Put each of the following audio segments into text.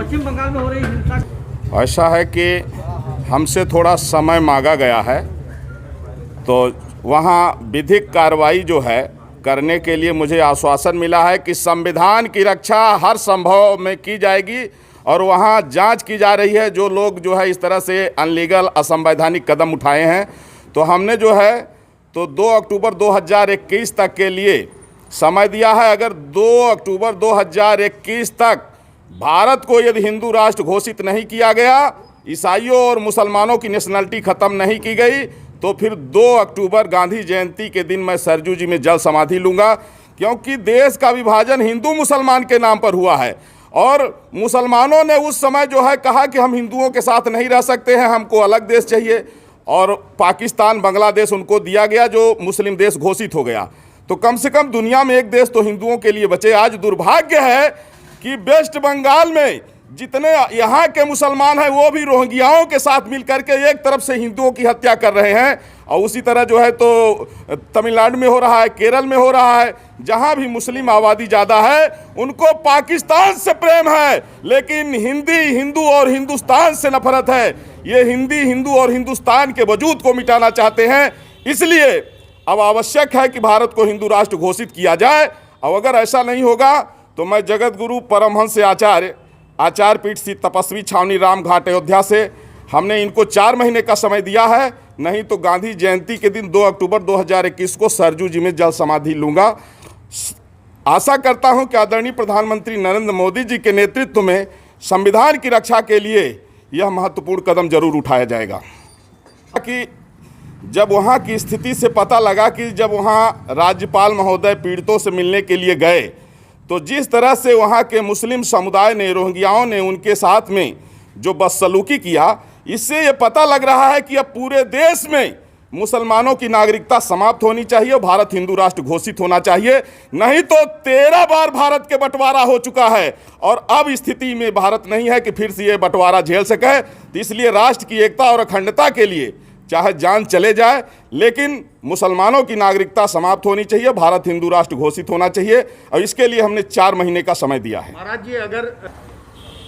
पश्चिम बंगाल में हो रही हिंसा, ऐसा है कि हमसे थोड़ा समय मांगा गया है, तो वहाँ विधिक कार्रवाई जो है करने के लिए मुझे आश्वासन मिला है कि संविधान की रक्षा हर संभव में की जाएगी और वहाँ जांच की जा रही है। जो लोग जो है इस तरह से अनलीगल असंवैधानिक कदम उठाए हैं, तो हमने जो है तो 2 अक्टूबर 2021 तक के लिए समय दिया है। अगर 2 अक्टूबर 2021 तक भारत को यदि हिंदू राष्ट्र घोषित नहीं किया गया, ईसाइयों और मुसलमानों की नेशनलिटी ख़त्म नहीं की गई, तो फिर 2 अक्टूबर गांधी जयंती के दिन मैं सरजू जी में जल समाधि लूँगा। क्योंकि देश का विभाजन हिंदू मुसलमान के नाम पर हुआ है और मुसलमानों ने उस समय जो है कहा कि हम हिंदुओं के साथ नहीं रह सकते हैं, हमको अलग देश चाहिए, और पाकिस्तान बांग्लादेश उनको दिया गया जो मुस्लिम देश घोषित हो गया। तो कम से कम दुनिया में एक देश तो हिंदुओं के लिए बचे। आज दुर्भाग्य है कि वेस्ट बंगाल में जितने यहाँ के मुसलमान हैं वो भी रोहिंग्याओं के साथ मिलकर के एक तरफ से हिंदुओं की हत्या कर रहे हैं, और उसी तरह जो है तो तमिलनाडु में हो रहा है, केरल में हो रहा है। जहाँ भी मुस्लिम आबादी ज़्यादा है उनको पाकिस्तान से प्रेम है, लेकिन हिंदू और हिंदुस्तान से नफरत है। ये हिंदू और हिंदुस्तान के वजूद को मिटाना चाहते हैं। इसलिए अब आवश्यक है कि भारत को हिंदू राष्ट्र घोषित किया जाए, और अगर ऐसा नहीं होगा तो मैं जगत गुरु परमहंस आचार्य पीठ श्री तपस्वी छावनी राम घाट अयोध्या से हमने इनको 4 महीने का समय दिया है, नहीं तो गांधी जयंती के दिन 2 अक्टूबर 2021 को सरजू जी में जल समाधि लूँगा। आशा करता हूं कि आदरणीय प्रधानमंत्री नरेंद्र मोदी जी के नेतृत्व में संविधान की रक्षा के लिए यह महत्वपूर्ण कदम जरूर उठाया जाएगा। कि जब वहाँ की स्थिति से पता लगा कि जब वहाँ राज्यपाल महोदय पीड़ितों से मिलने के लिए गए, तो जिस तरह से वहाँ के मुस्लिम समुदाय ने, रोहिंग्याओं ने उनके साथ में जो बदसलूकी किया, इससे ये पता लग रहा है कि अब पूरे देश में मुसलमानों की नागरिकता समाप्त होनी चाहिए, भारत हिंदू राष्ट्र घोषित होना चाहिए। नहीं तो 13 बार भारत के बंटवारा हो चुका है और अब स्थिति में भारत नहीं है कि फिर से ये बंटवारा झेल सके। तो इसलिए राष्ट्र की एकता और अखंडता के लिए चाहे जान चले जाए, लेकिन मुसलमानों की नागरिकता समाप्त होनी चाहिए, भारत हिंदू राष्ट्र घोषित होना चाहिए, और इसके लिए हमने 4 महीने का समय दिया है। महाराज जी, अगर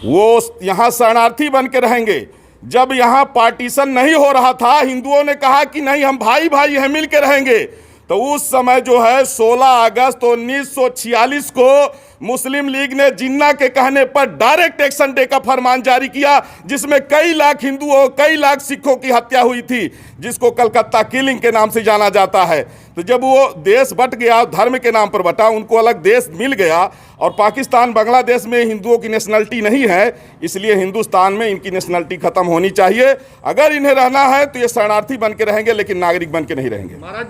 वो यहाँ शरणार्थी बन के रहेंगे, जब यहाँ पार्टीशन नहीं हो रहा था, हिंदुओं ने कहा कि नहीं हम भाई भाई हैं, मिल के रहेंगे, तो उस समय जो है 16 अगस्त 1946 को मुस्लिम लीग ने जिन्ना के कहने पर डायरेक्ट एक्शन डे का फरमान जारी किया, जिसमें कई लाख हिंदुओं, कई लाख सिखों की हत्या हुई थी, जिसको कलकत्ता किलिंग के नाम से जाना जाता है। तो जब वो देश बट गया, धर्म के नाम पर बटा, उनको अलग देश मिल गया, और पाकिस्तान बांग्लादेश में हिंदुओं की नेशनलिटी नहीं है, इसलिए हिंदुस्तान में इनकी नेशनलिटी खत्म होनी चाहिए। अगर इन्हें रहना है तो ये शरणार्थी बन के रहेंगे, लेकिन नागरिक बन के नहीं रहेंगे। महाराज